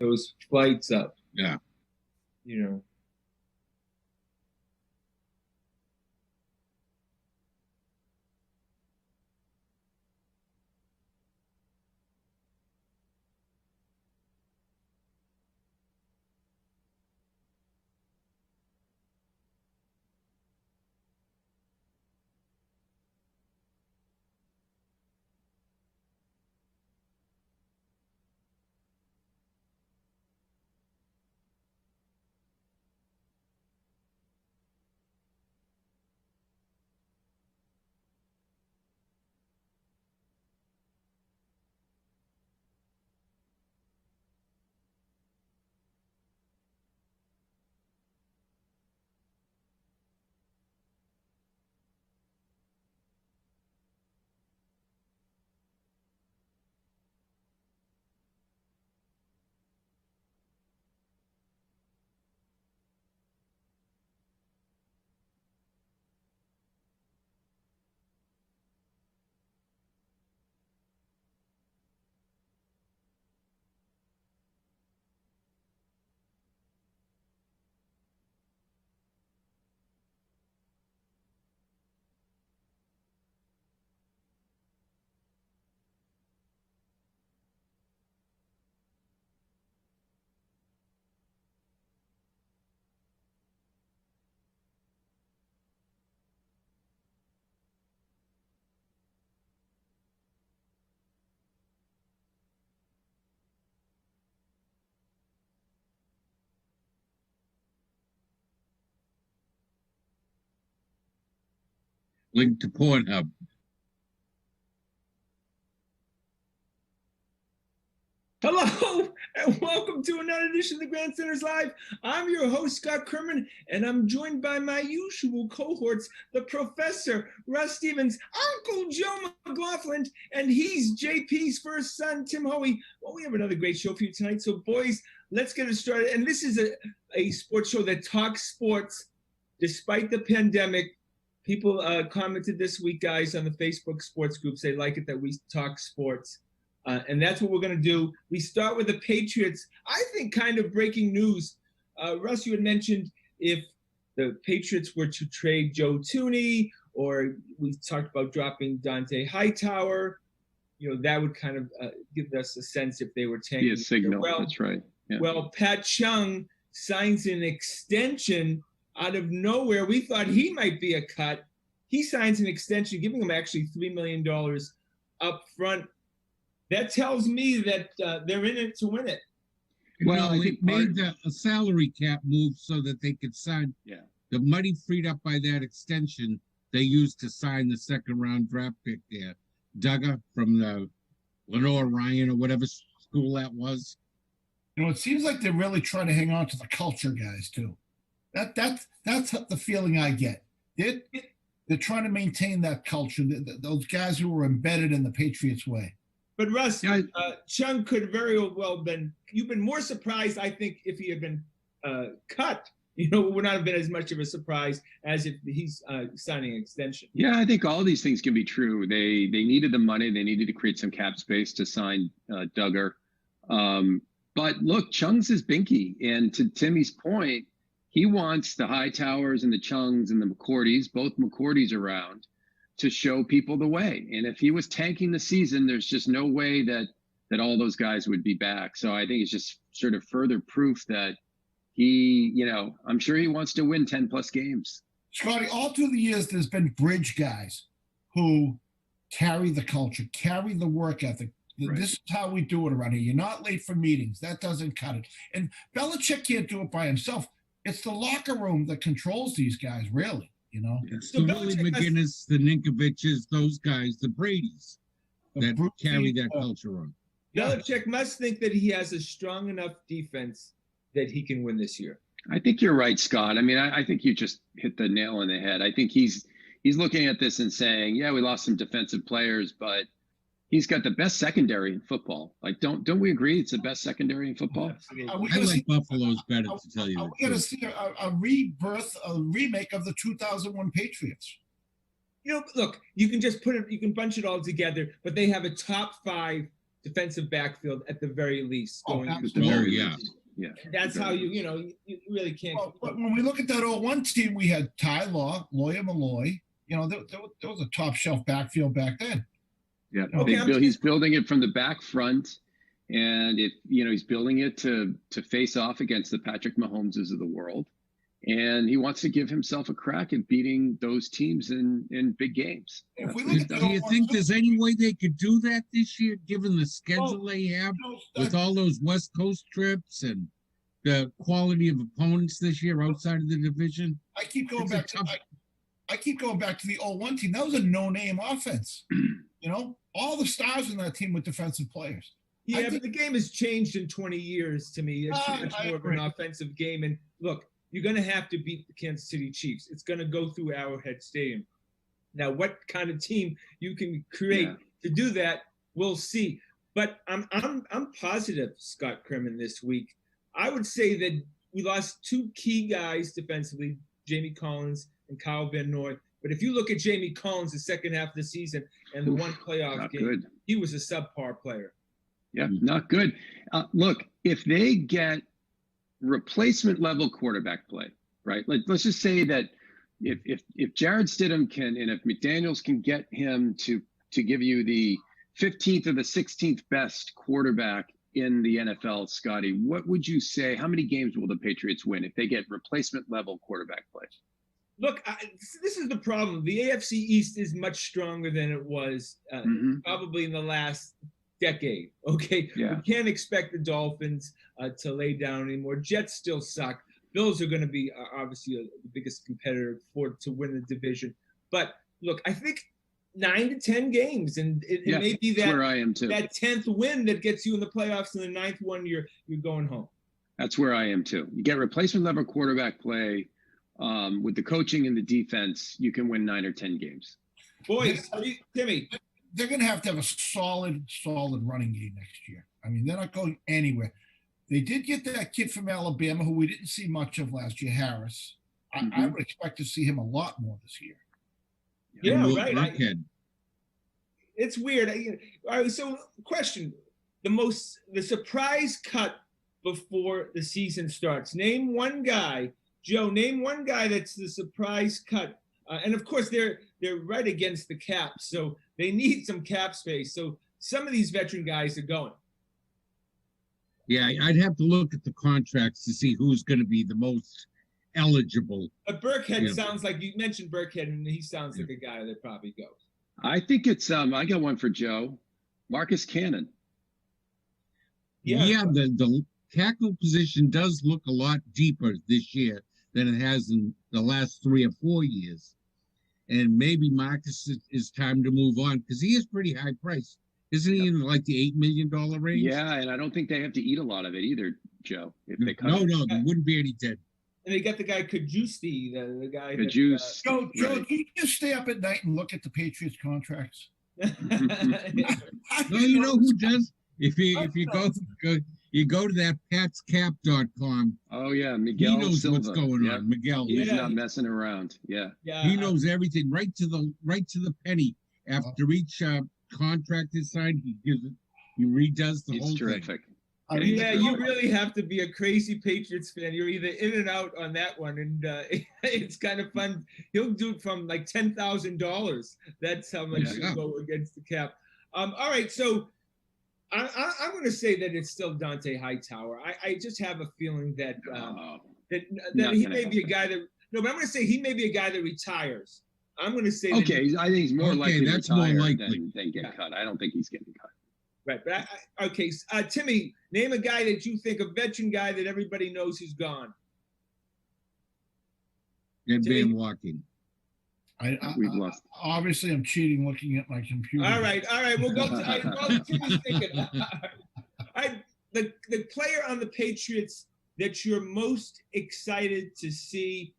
those flights up, Yeah. you know. Link to Pornhub. Hello and welcome to another edition of the Grandstanders Live. I'm your host, Scott Kerman, and I'm joined by my usual cohorts, the Professor, Russ Stevens, Uncle Joe McLaughlin, and he's JP's first son, Tim Hoey. Well, we have another great show for you tonight. So, boys, let's get it started. And this is a sports show that talks sports despite the pandemic. People commented this week, guys, on the Facebook sports groups. They like it that we talk sports. And that's what we're going to do. We start with the Patriots. I think kind of breaking news. Russ, you had mentioned if the Patriots were to trade Joe Thuney, or we talked about dropping Dante Hightower, that would kind of give us a sense if they were tanking. Be a signal, that's right. Yeah. Well, Pat Chung signs an extension out of nowhere. We thought he might be a cut. He signs an extension, giving him actually $3 million up front. That tells me that they're in it to win it. Well, it made a salary cap move so that they could sign. Yeah. The money freed up by that extension, they used to sign the second-round draft pick there. Duggar from the Lenore Ryan or whatever school that was. It seems like they're really trying to hang on to the culture guys, too. That's the feeling I get. They're trying to maintain that culture, those guys who were embedded in the Patriots way. But Russ, Chung could very well been. You've been more surprised, I think, if he had been cut. It would not have been as much of a surprise as if he's signing an extension. Yeah, I think all these things can be true. They needed the money. They needed to create some cap space to sign Duggar. But look, Chung's is binky, and to Timmy's point, he wants the Hightowers and the Chungs and the McCourties, both McCourties around, to show people the way. And if he was tanking the season, there's just no way that all those guys would be back. So I think it's just sort of further proof that he, I'm sure he wants to win 10 plus games. Scotty, all through the years, there's been bridge guys who carry the culture, carry the work ethic. Right. This is how we do it around here. You're not late for meetings. That doesn't cut it. And Belichick can't do it by himself. It's the locker room that controls these guys, really. It's the Willie McGinnis, the Ninkoviches, those guys, the Bradys that carry that culture on. Belichick must think that he has a strong enough defense that he can win this year. I think you're right, Scott. I mean, I think you just hit the nail on the head. I think he's looking at this and saying, yeah, we lost some defensive players, but he's got the best secondary in football. Like, don't we agree it's the best secondary in football? I like Buffalo's better, to tell you the truth. We're going to see a remake of the 2001 Patriots. Look, you can just you can bunch it all together, but they have a top 5 defensive backfield at the very least. Oh, Going absolutely. Oh, yeah. Yeah. That's how you really can't. Well, but when we look at that 01 team, we had Ty Law, Lawyer Malloy. There was a top shelf backfield back then. Yeah. Okay, He's building it from the back front, and he's building it to face off against the Patrick Mahomeses of the world, and he wants to give himself a crack at beating those teams in big games. If we That's what look he's at done. Do you think there's any way they could do that this year, given the schedule they have with all those West Coast trips and the quality of opponents this year outside of the division? I keep going It's a back to tough- I keep going back to the 01 team. That was a no-name offense. All the stars in that team were defensive players. Yeah, but the game has changed in 20 years to me. It's much more of an offensive game. And look, you're going to have to beat the Kansas City Chiefs. It's going to go through Arrowhead Stadium. Now, what kind of team you can create to do that, we'll see. But I'm positive, Scott Kerman, this week. I would say that we lost two key guys defensively, Jamie Collins and Kyle Van Noy. But if you look at Jamie Collins the second half of the season and the one playoff game, he was a subpar player. Yeah, not good. Look, if they get replacement level quarterback play, right? Let's just say that if Jared Stidham can, and if McDaniels can get him to give you the 15th or the 16th best quarterback in the NFL, Scotty, what would you say? How many games will the Patriots win if they get replacement level quarterback play? Look, this is the problem. The AFC East is much stronger than it was probably in the last decade. Okay, yeah. We can't expect the Dolphins to lay down anymore. Jets still suck. Bills are going to be obviously the biggest competitor to win the division. But look, I think 9 to 10 games, and it may be that where I am too. That 10th win that gets you in the playoffs, and the 9th one you're going home. That's where I am too. You get replacement level quarterback play with the coaching and the defense, you can win 9 or 10 games. Boys, Timmy. They're going to have a solid running game next year. I mean, they're not going anywhere. They did get that kid from Alabama who we didn't see much of last year, Harris. I would expect to see him a lot more this year. Yeah, right. It's weird. All right, so question. The surprise cut before the season starts. Name one guy. Joe, name one guy that's the surprise cut. And of course, they're right against the cap, so they need some cap space. So some of these veteran guys are going. Yeah, I'd have to look at the contracts to see who's going to be the most eligible. But Burkhead sounds like, you mentioned Burkhead, and he sounds like a guy that probably goes. I think it's I got one for Joe. Marcus Cannon. Yeah, the tackle position does look a lot deeper this year than it has in the last 3 or 4 years. And maybe Marcus is time to move on because he is pretty high priced. Isn't he in like the $8 million range? Yeah, and I don't think they have to eat a lot of it either, Joe. If they cut No, there wouldn't be any dead. And they got the guy Kajusti, the guy. Kajus. Joe, can you just stay up at night and look at the Patriots contracts? No, you know who does? If you go to that patscap.com. Oh yeah, Miguel. He knows Silva. what's going on. Miguel. He's not messing around. Yeah. He knows everything right to the penny. After each contract is signed, he redoes the whole thing. He's terrific. Yeah, you really have to be a crazy Patriots fan. You're either in and out on that one, and it's kind of fun. He'll do it from like $10,000. That's how much he'll go against the cap. All right, so I'm going to say that it's still Dante Hightower. I just have a feeling that that he may be a guy that. No, but I'm going to say he may be a guy that retires. I'm going to say. Okay, I think he's more likely to retire than get cut. I don't think he's getting cut. Right, but okay, Timmy, name a guy that you think, a veteran guy that everybody knows who's gone. And Van Walking. We've lost. Obviously, I'm cheating looking at my computer. All right, we'll go to Timmy's thinking. The player on the Patriots that you're most excited to see,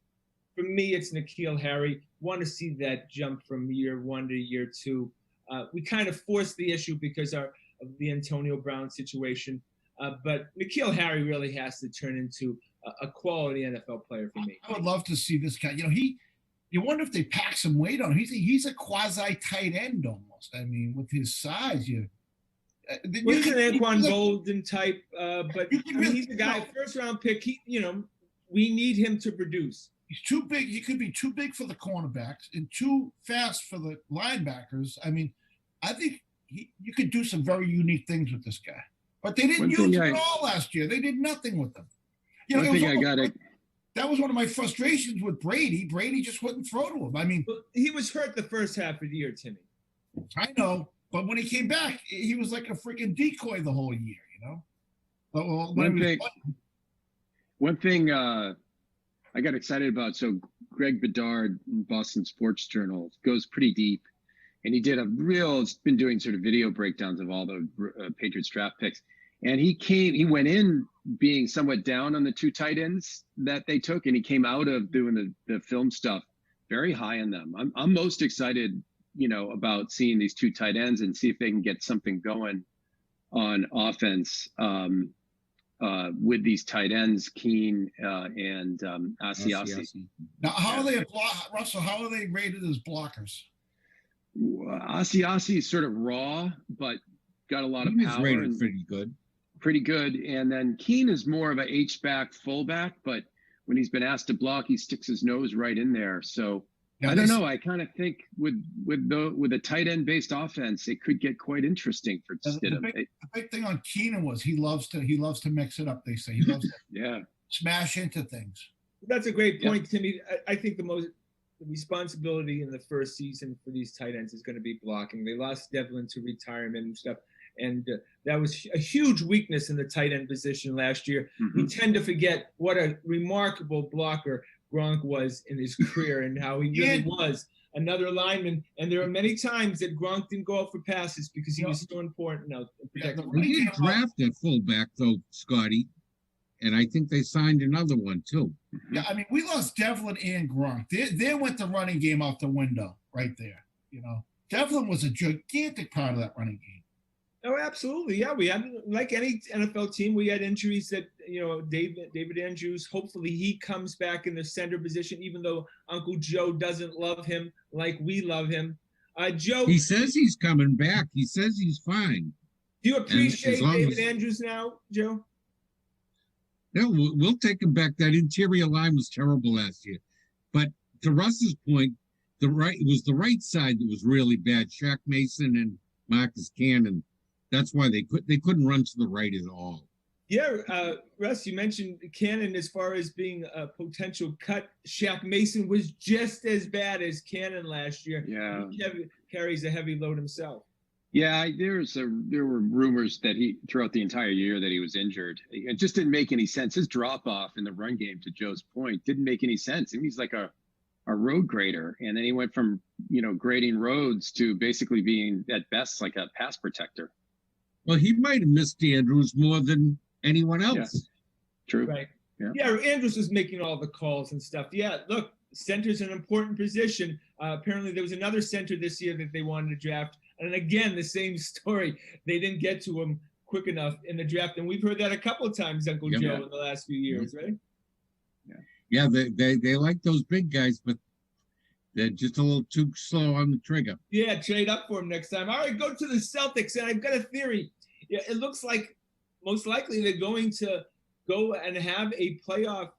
for me, it's N'Keal Harry. Want to see that jump from year 1 to year 2. We kind of forced the issue because of the Antonio Brown situation. But N'Keal Harry really has to turn into a quality NFL player for me. I would love to see this guy. You wonder if they pack some weight on him. He's a quasi tight end almost. I mean, with his size, Well, he's an Anquan Bolden type, but I mean, he's a guy, first round pick. We need him to produce. He's too big. He could be too big for the cornerbacks and too fast for the linebackers. I mean, I think you could do some very unique things with this guy. But they didn't use him at all last year. They did nothing with him. That was one of my frustrations with Brady. Brady just wouldn't throw to him. I mean, he was hurt the first half of the year, Timmy. I know, but when he came back, he was like a freaking decoy the whole year, But one thing I got excited about. So Greg Bedard, Boston Sports Journal, goes pretty deep, and he did it's been doing sort of video breakdowns of all the Patriots draft picks. And he went in being somewhat down on the two tight ends that they took, and he came out of doing the film stuff very high on them. I'm most excited, about seeing these two tight ends and see if they can get something going on offense with these tight ends, Keene and Asiasi. Now, Russell? How are they rated as blockers? Asiasi is sort of raw, but got a lot of power. Rated pretty good. And then Keene is more of a H-back fullback, but when he's been asked to block, he sticks his nose right in there. So I don't know. I kind of think with a tight end based offense, it could get quite interesting for Stidham. The big thing on Keenan was he loves to mix it up. They say he loves to smash into things. That's a great point, Timmy. I think the responsibility in the first season for these tight ends is going to be blocking. They lost Devlin to retirement and stuff. And that was a huge weakness in the tight end position last year. Mm-hmm. We tend to forget what a remarkable blocker Gronk was in his career and how he really was another lineman. And there are many times that Gronk didn't go out for passes because he was so important now. He did draft at fullback, though, Scotty. And I think they signed another one, too. Yeah, I mean, we lost Devlin and Gronk. They went the running game out the window right there. Devlin was a gigantic part of that running game. Oh, absolutely. Yeah, we had, like any NFL team, we had injuries that, David Andrews, hopefully he comes back in the center position, even though Uncle Joe doesn't love him like we love him. Joe. He says he's coming back. He says he's fine. Do you appreciate David Andrews now, Joe? No, we'll take him back. That interior line was terrible last year. But to Russ's point, it was the right side that was really bad. Shaq Mason and Marcus Cannon. That's why they couldn't run to the right at all. Yeah, Russ, you mentioned Cannon as far as being a potential cut. Shaq Mason was just as bad as Cannon last year. Yeah, he carries a heavy load himself. Yeah, there were rumors that throughout the entire year that he was injured. It just didn't make any sense. His drop off in the run game, to Joe's point, didn't make any sense. I mean, he's like a road grader, and then he went from grading roads to basically being at best like a pass protector. Well, he might have missed Andrews more than anyone else. Yeah. True. Right. Yeah, Andrews was making all the calls and stuff. Yeah, look, center's an important position. Apparently, there was another center this year that they wanted to draft. And again, the same story. They didn't get to him quick enough in the draft. And we've heard that a couple of times, Uncle Joe, in the last few years, right? Yeah, they like those big guys, but they're just a little too slow on the trigger. Yeah, trade up for him next time. All right, go to the Celtics. And I've got a theory. Yeah, it looks like most likely they're going to go and have a playoff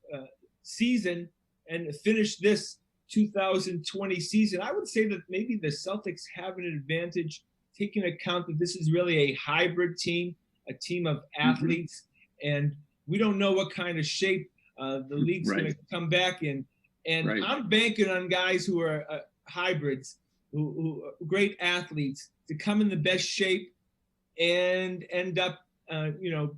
season and finish this 2020 season. I would say that maybe the Celtics have an advantage, taking account that this is really a hybrid team, a team of athletes, and we don't know what kind of shape the league's going to come back in. And I'm banking on guys who are hybrids, who are great athletes, to come in the best shape and end up,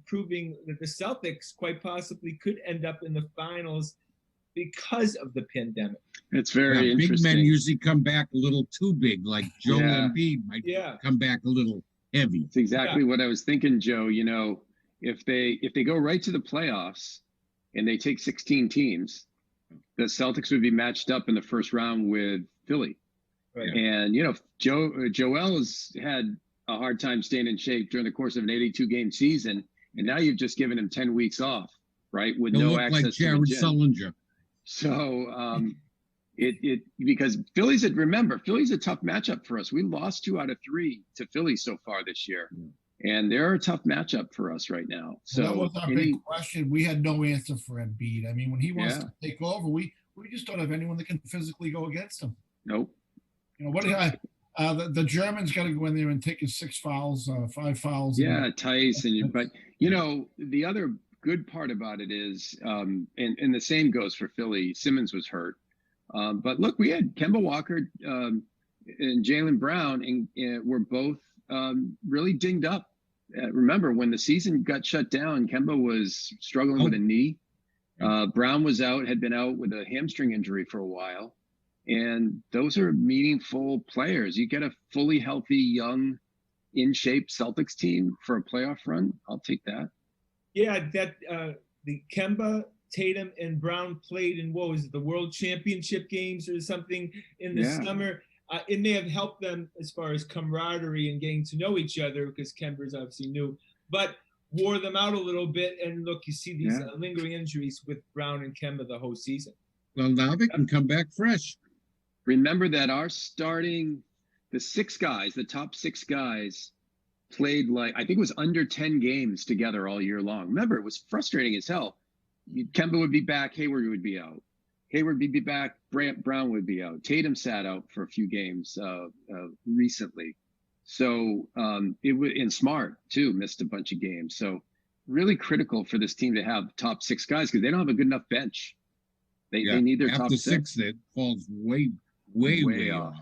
proving that the Celtics quite possibly could end up in the finals because of the pandemic. It's very interesting. Big men usually come back a little too big, like Joe Embiid might come back a little heavy. That's exactly what I was thinking, Joe. If they go right to the playoffs and they take 16 teams, the Celtics would be matched up in the first round with Philly. Right. And, Joel has had a hard time staying in shape during the course of an 82-game season. And now you've just given him 10 weeks off, right? With no access like Jared to the gym. Sullinger. So because Philly's a tough matchup for us. We lost 2 out of 3 to Philly so far this year. and they're a tough matchup for us right now. So that was our big question. We had no answer for Embiid. I mean, when he wants to take over, we just don't have anyone that can physically go against him. Nope. You know what? The German's got to go in there and take his 6 fouls, 5 fouls. Yeah, Tyson. But you know, the other good part about it is, and the same goes for Philly. Simmons was hurt, but look, we had Kemba Walker and Jaylen Brown, and were both really dinged up. Remember when the season got shut down, Kemba was struggling with a knee. Brown was out, had been out with a hamstring injury for a while. And those are meaningful players. You get a fully healthy, young, in shape Celtics team for a playoff run. I'll take that. Yeah, that the Kemba, Tatum, and Brown played in what was it, the World Championship games or something in the summer. It may have helped them as far as camaraderie and getting to know each other because Kemba's obviously new, but wore them out a little bit. And look, you see these lingering injuries with Brown and Kemba the whole season. Well, now they can come back fresh. Remember that our the 6 guys, the top 6 guys, played like, I think it was under 10 games together all year long. Remember, it was frustrating as hell. Kemba would be back, Hayward would be out. Hayward would be back, Brown would be out. Tatum sat out for a few games recently. So it was, and Smart too missed a bunch of games. So really critical for this team to have top 6 guys because they don't have a good enough bench. They need their top 6. That falls way off.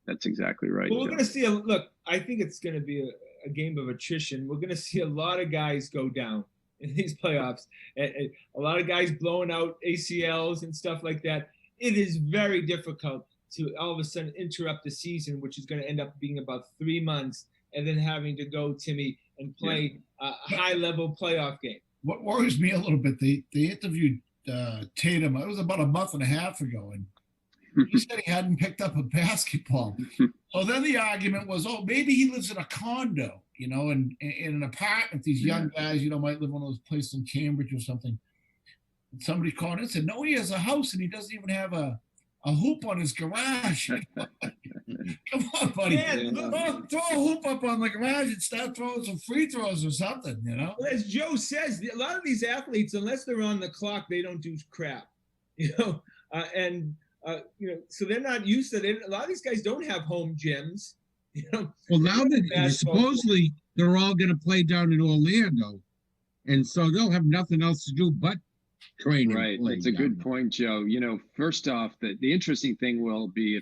That's exactly right. Well, we're going to see look, I think it's going to be a game of attrition. We're going to see a lot of guys go down in these playoffs. A lot of guys blowing out ACLs and stuff like that. It is very difficult to all of a sudden interrupt the season, which is going to end up being about 3 months, and then having to go, Timmy, and play a high-level playoff game. What worries me a little bit, they interviewed Tatum. It was about a month and a half ago, and he said he hadn't picked up a basketball. So then the argument was, oh, maybe he lives in a condo, you know, and in an apartment. These young guys, you know, might live in one of those places in Cambridge or something. And somebody called in and said, no, he has a house and he doesn't even have a hoop on his garage. Come on, buddy. Throw a hoop up on the garage and start throwing some free throws or something, you know? Well, as Joe says, a lot of these athletes, unless they're on the clock, they don't do crap, you know? You know, so they're not used to it. A lot of these guys don't have home gyms, you know. Well, now that supposedly they're all going to play down in Orlando, and so they'll have nothing else to do but train. Right, that's a good point, Joe. You know, first off, the interesting thing will be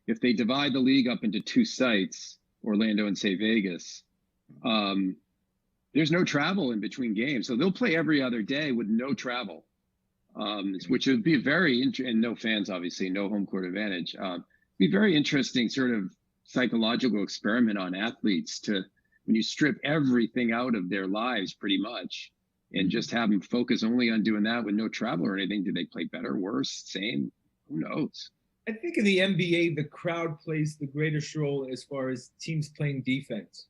if they divide the league up into 2 sites, Orlando and say Vegas. There's no travel in between games, so they'll play every other day with no travel. Which would be very interesting, and no fans, obviously, no home court advantage. Be very interesting sort of psychological experiment on athletes to, when you strip everything out of their lives pretty much and just have them focus only on doing that with no travel or anything. Do they play better, worse, same? Who knows? I think in the NBA, the crowd plays the greatest role as far as teams playing defense.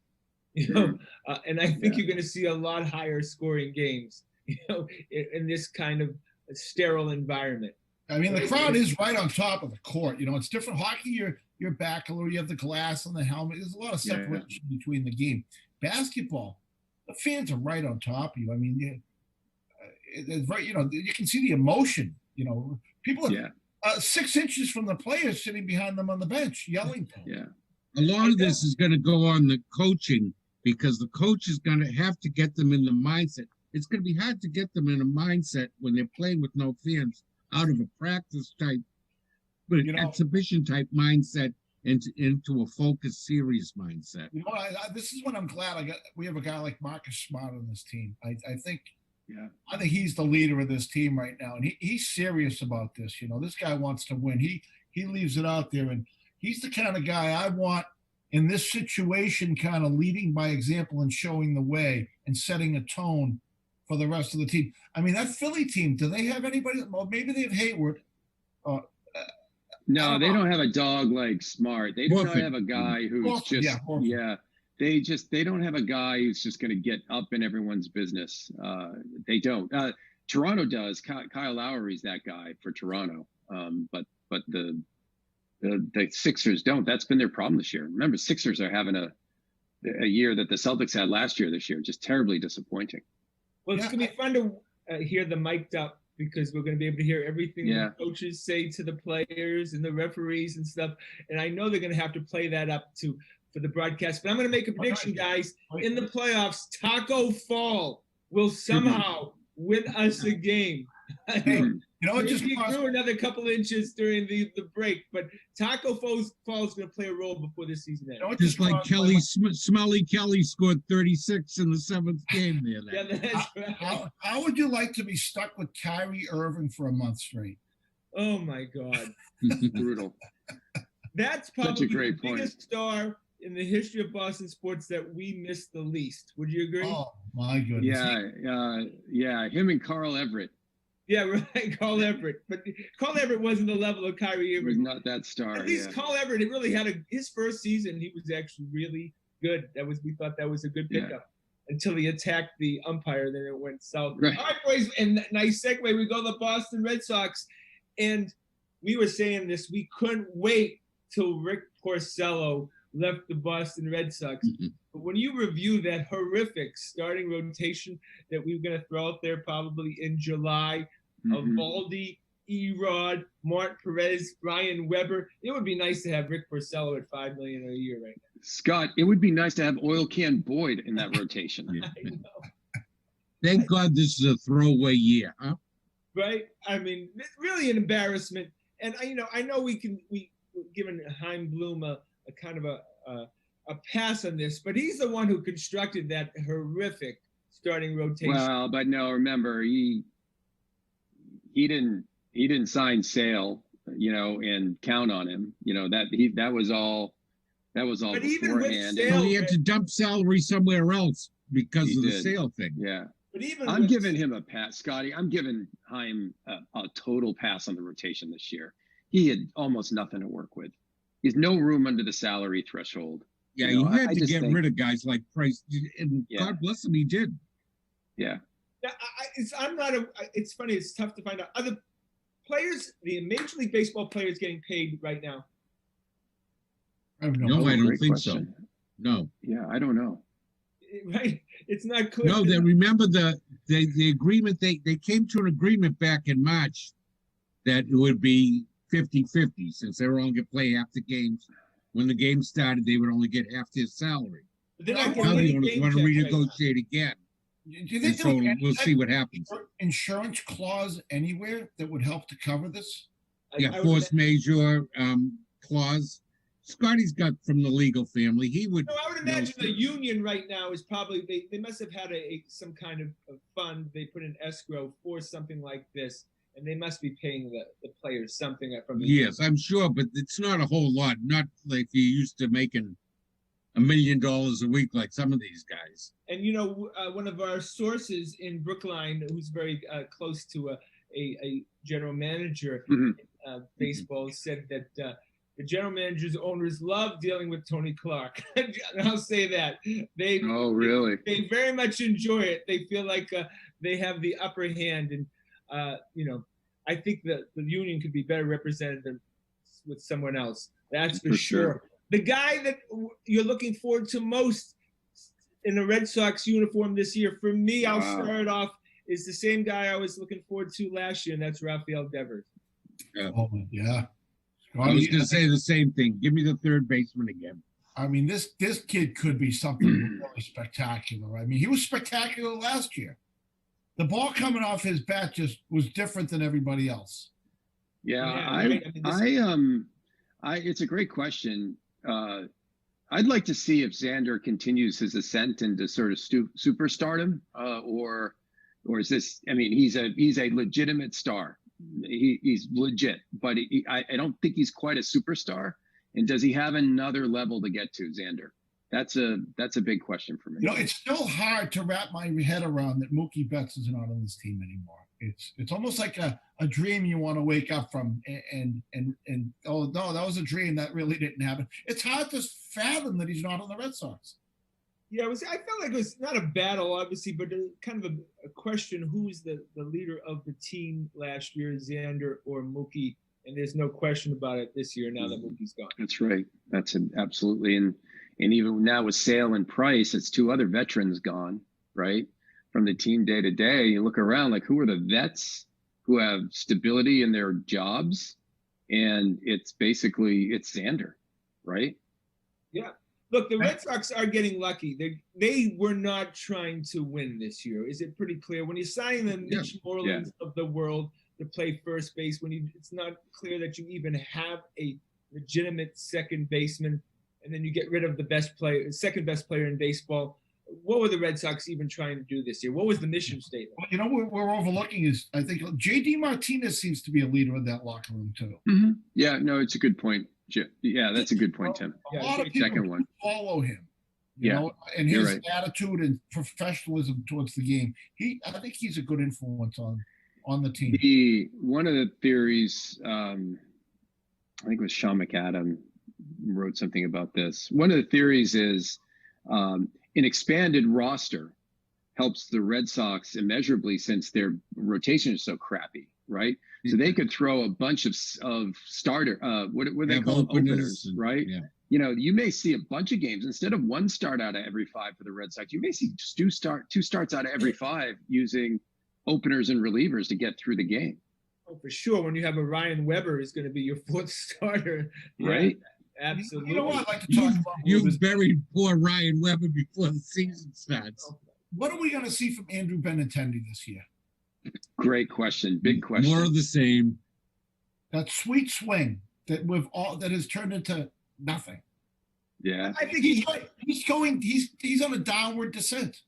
You know, and I think you're going to see a lot higher scoring games, you know, in this kind of sterile environment. I mean, the crowd is right on top of the court. You know, it's different. Hockey, you're back a little. You have the glass on the helmet. There's a lot of separation between the game. Basketball, the fans are right on top of you. I mean, it's right. You know, you can see the emotion. You know, people are 6 inches from the players sitting behind them on the bench yelling. A lot of this is going to go on the coaching because the coach is going to have to get them in the mindset. It's going to be hard to get them in a mindset when they're playing with no fans out of a practice type, but exhibition type mindset into a focused, serious mindset. You know, this is what I'm glad we have a guy like Marcus Smart on this team. I think he's the leader of this team right now, and he's serious about this. You know, this guy wants to win. He leaves it out there, and he's the kind of guy I want in this situation, kind of leading by example and showing the way and setting a tone for the rest of the team. I mean, that Philly team, do they have anybody? Well, maybe they have Hayward. No, they don't have a dog like Smart. They do not have a guy who's they don't have a guy who's just going to get up in everyone's business. They don't. Toronto does. Kyle Lowry's that guy for Toronto. But the Sixers don't. That's been their problem this year. Remember, Sixers are having a year that the Celtics had last year. This year, just terribly disappointing. Well, it's Yeah, going to be fun to hear the mic'd up, because we're going to be able to hear everything Yeah. the coaches say to the players and the referees and stuff. And I know they're going to have to play that up for the broadcast. But I'm going to make a prediction, guys. In the playoffs, Taco Fall will somehow win us a game. Hey, you know, it just Maybe he crossed, grew another couple inches during the break, but Taco Fall's going to play a role before this season ends. you know, it Just like crossed my Kelly, mind. Smelly Kelly scored 36 in the 7th game there. Yeah, that's right. How would you like to be stuck with Kyrie Irving for a month straight? Oh my God. Brutal. That's Such a probably great the point. biggest star in the history of Boston sports that we missed the least. Would you agree? Oh my goodness. Yeah. Him and Carl Everett. Yeah, right. Carl Everett. But Carl Everett wasn't the level of Kyrie He was Irving. not that star. At least Yeah. Carl Everett, it really had his first season, he was actually really good. We thought that was a good pickup until he attacked the umpire, then it went south. Right. All right, boys, and nice segue. We go to the Boston Red Sox, and we were saying this, we couldn't wait till Rick Porcello left the Boston Red Sox. But when you review that horrific starting rotation that we were going to throw out there probably in July of Valdi, Erod, Mart Perez, Brian Weber, it would be nice to have Rick Porcello at $5 million a year right now. Scott, it would be nice to have Oil Can Boyd in that rotation. I know. Thank God this is a throwaway year, huh? Right? I mean, it's really an embarrassment. And I know we given Chaim Bloom a kind of a pass on this, but he's the one who constructed that horrific starting rotation. Well, but no, remember he didn't sign Sale, and count on him. That was all But even with beforehand. Sale- So he had to dump salary somewhere else because He of the did. Sale thing. Yeah. But even I'm with- giving him a pass, Scotty. I'm giving Chaim a total pass on the rotation this year. He had almost nothing to work with. He's no room under the salary threshold. Yeah, You know, he had I to just get think- rid of guys like Price, and Yeah. God bless him, he did. Yeah. It's funny. It's tough to find out. Other players, the Major League Baseball players getting paid right now. I have no No, clue. I don't Great think question. so. No. Yeah, I don't know. Right? It's not clear. No, they remember the agreement, they came to an agreement back in March that it would be 50-50, since they were only going to play half the games. When the game started, they would only get half their salary. They're not Now getting they any want game to checks right now. renegotiate again. Do you And think so there was we'll see what happens. insurance clause anywhere that would help to cover this? Yeah, I would force majeure clause. Scotty's got from the legal family. He would. No, I would imagine the union right now is probably they must have had some kind of fund they put in escrow for something like this, and they must be paying the players something from the Yes, I'm sure, but it's not a whole lot. Not like you're used to making $1 million a week like some of these guys. And one of our sources in Brookline, who's very close to a general manager Mhm. baseball, said that the general managers, owners love dealing with Tony Clark. I'll say that Oh, really? they very much enjoy it. They feel like they have the upper hand, and I think that the union could be better represented than with someone else. That's for sure. The guy that you're looking forward to most in the Red Sox uniform this year, for me, I'll start off, is the same guy I was looking forward to last year, and that's Rafael Devers. Yeah. Oh, yeah. I was going to say the same thing. Give me the third baseman again. I mean, this kid could be something really spectacular. I mean, he was spectacular last year. The ball coming off his bat just was different than everybody else. Yeah, it's a great question. I'd like to see if Xander continues his ascent into sort of superstardom, or is this? I mean, he's a legitimate star. He's legit, but I don't think he's quite a superstar. And does he have another level to get to, Xander? That's a big question for me. It's still hard to wrap my head around that Mookie Betts is not on this team anymore. It's almost like a dream you want to wake up from, and oh no, that was a dream that really didn't happen. It's hard to fathom that he's not on the Red Sox. Yeah, I felt like it was not a battle, obviously, but kind of a question: who's the leader of the team last year, Xander or Mookie? And there's no question about it this year now that Mookie's gone. That's right. Absolutely. And even now with Sale and Price, it's two other veterans gone, right? From the team day to day. You look around, like, who are the vets who have stability in their jobs? And it's Xander, right? Yeah. Look, the Red Sox are getting lucky. They were not trying to win this year. Is it pretty clear? When you're signing the Mitch Morelands of the world to play first base, it's not clear that you even have a legitimate second baseman, and then you get rid of the second best player in baseball. What were the Red Sox even trying to do this year? What was the mission statement? Well, you know what we're overlooking is, I think, J.D. Martinez seems to be a leader in that locker room too. Mm-hmm. Yeah, no, it's a good point. Yeah, that's a good point, Tim. A lot of people follow him, you know, and his attitude and professionalism towards the game. I think he's a good influence on the team. One of the theories, I think it was Sean McAdam wrote something about this. One of the theories is an expanded roster helps the Red Sox immeasurably since their rotation is so crappy, right? So they could throw a bunch of starter, what they call openers, right? Yeah. You know, you may see a bunch of games instead of one start out of every 5 for the Red Sox. You may see just two starts out of every 5 using openers and relievers to get through the game. Oh, for sure. When you have a Ryan Weber is going to be your 4th starter, right? Absolutely. You know what I'd like to talk about? You buried poor Ryan Weber before the season starts. What are we going to see from Andrew Benintendi this year? Great question. Big question. More of the same. That sweet swing that has turned into nothing. Yeah. I think he's on a downward descent.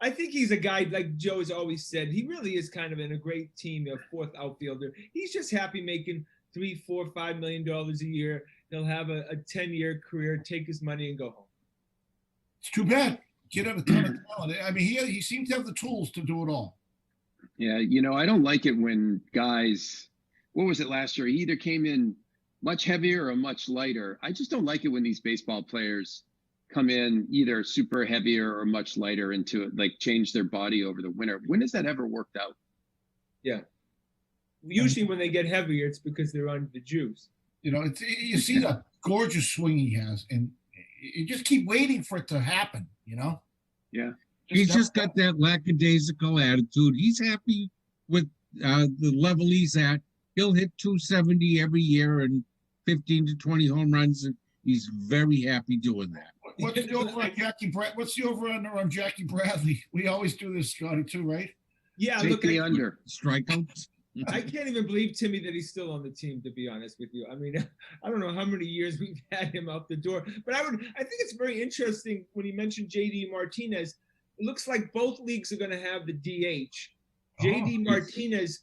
I think he's a guy, like Joe has always said, he really is kind of in a great team, a 4th outfielder. He's just happy making $3, $4, $5 million a year. He'll have a 10-year career, take his money and go home. It's too bad. Kid had a ton of talent. I mean, he seems to have the tools to do it all. Yeah, you know, I don't like it when guys, what was it last year? He either came in much heavier or much lighter. I just don't like it when these baseball players come in either super heavier or much lighter into it, like change their body over the winter. When has that ever worked out? Yeah. Usually when they get heavier, it's because they're on the juice. You know, you see the gorgeous swing he has, and you just keep waiting for it to happen, you know? Yeah. He's just got that lackadaisical attitude. He's happy with the level he's at. He'll hit 270 every year and 15 to 20 home runs, and he's very happy doing that. What's the over on Jackie What's the over on Jackie Bradley? We always do this, Scotty, too, right? Yeah, take the under strikeouts. I can't even believe, Timmy, that he's still on the team, to be honest with you. I mean, I don't know how many years we've had him out the door, but I think it's very interesting when you mentioned J.D. Martinez. It looks like both leagues are going to have the DH. J.D. Martinez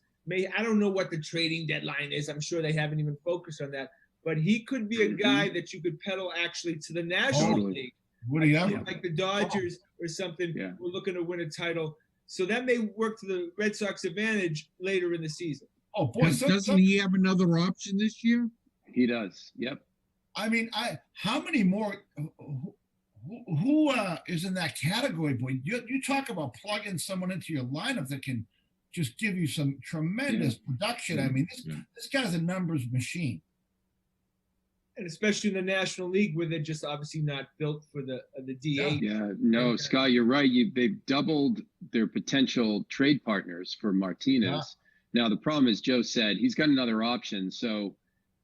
I don't know what the trading deadline is. I'm sure they haven't even focused on that, but he could be a guy that you could peddle actually to the National League. What do you have? Like the Dodgers or something. Yeah. We're looking to win a title. So that may work to the Red Sox advantage later in the season. Oh, boy. Doesn't he have another option this year? He does. Yep. I mean, how many more? Who is in that category, boy? You talk about plugging someone into your lineup that can just give you some tremendous production. I mean, this guy's a numbers machine. And especially in the National League, where they're just obviously not built for the DH. Yeah, no, Scott, you're right. They've doubled their potential trade partners for Martinez. Yeah. Now, the problem is, Joe said, he's got another option. So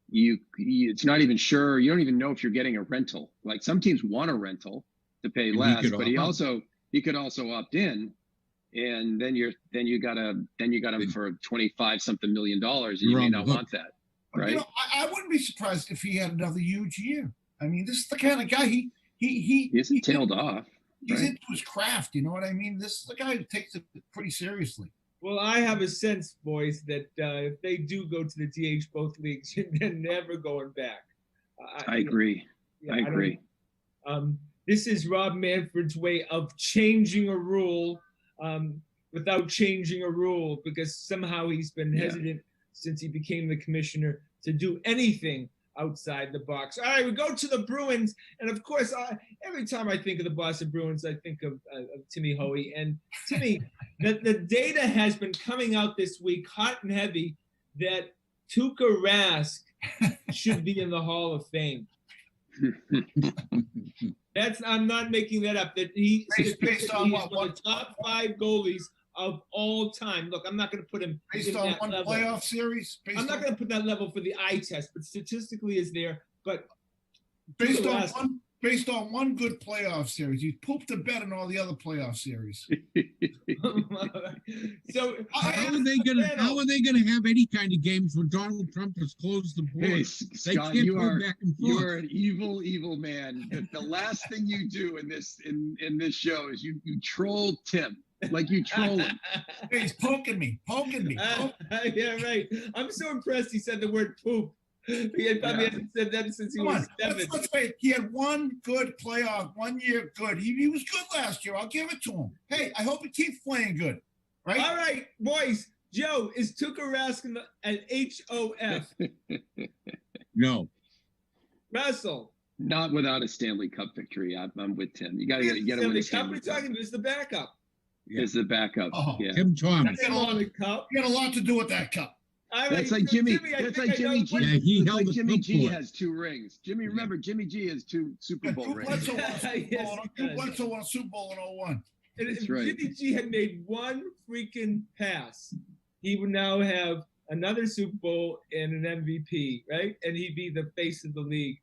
it's not even sure. You don't even know if you're getting a rental. Like some teams want a rental to pay less, but he could also opt in. And then you got him for 25 something million dollars, and you may not want that. Right. You know, I wouldn't be surprised if he had another huge year. I mean, this is the kind of guy he isn't tailed off. He's into his craft. You know what I mean? This is the guy who takes it pretty seriously. Well, I have a sense, boys, that if they do go to the DH both leagues, they're never going back. I agree. Yeah, I agree. This is Rob Manfred's way of changing a rule without changing a rule, because somehow he's been hesitant since he became the commissioner to do anything outside the box. All right, we go to the Bruins. And of course, every time I think of the Boston Bruins, I think of Timmy Hoey. And Timmy, the data has been coming out this week, hot and heavy, that Tuukka Rask should be in the Hall of Fame. I'm not making that up. That he Based on he's one of the top 5 goalies of all time. Look, I'm not going to put him based in on that one level. playoff series. I'm not going to put that level for the eye test, but statistically is there. But based on one good playoff series, you pooped the bed in all the other playoff series. So how are they gonna have any kind of games when Donald Trump has closed the board? Hey, They Scott, can't you go are back and you forth. are an evil man. The last thing you do in this show is you troll Tim. Like you troll him. Hey, he's poking me. Yeah, right. I'm so impressed he said the word poop. He probably hasn't said that since he was 7. Let's wait. He had one good playoff, 1 year good. He was good last year. I'll give it to him. Hey, I hope he keeps playing good. Right? All right, boys. Joe, is Tuukka Rask an HOF? No. Russell. Not without a Stanley Cup victory. I'm with Tim. You got to win a Stanley Cup. Is the backup. Is the backup. Oh. Yeah. Tim Thomas. He got a lot to do with that cup. That's like Jimmy. That's like Jimmy G. Yeah, he held like Jimmy G for it. has 2 rings. Remember, Jimmy G has 2 Super Bowl rings. Drew Bledsoe won a Super Bowl in 01. And That's if right. Jimmy G had made one freaking pass, he would now have another Super Bowl and an MVP, right? And he'd be the face of the league.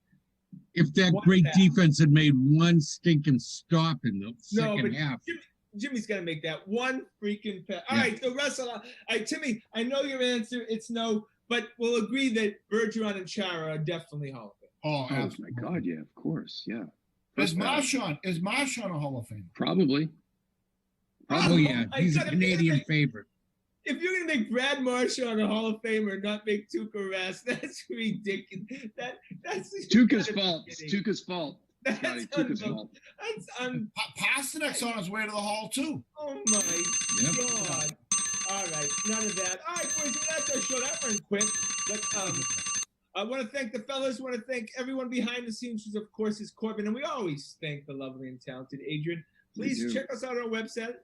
If that great defense had made one stinking stop in the second half. Jimmy's gonna make that one freaking pass. All right, so Russell, Timmy, I know your answer. It's no, but we'll agree that Bergeron and Chara are definitely Hall of Fame. Oh my God, yeah, of course, yeah. Is Marchand a Hall of Fame? Probably. Oh yeah, he's a Canadian favorite. If you're gonna make Brad Marchand a Hall of Famer and not make Tuukka Rask, that's ridiculous. That's Tuukka's fault. It's Tuukka's fault. That's Pasternak's on his way to the Hall too. Oh my God! All right, none of that. All right, boys, that's our show. That went quick. But I want to thank the fellas. Want to thank everyone behind the scenes, which of course is Corbin, and we always thank the lovely and talented Adrian. Please check us out on our website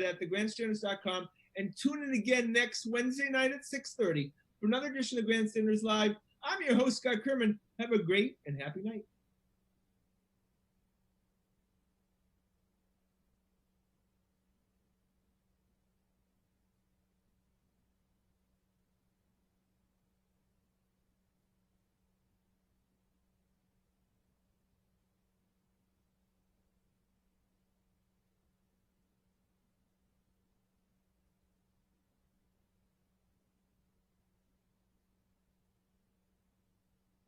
at thegrandstanders.com, and tune in again next Wednesday night at 6:30 for another edition of Grandstanders Live. I'm your host, Scott Kerman. Have a great and happy night.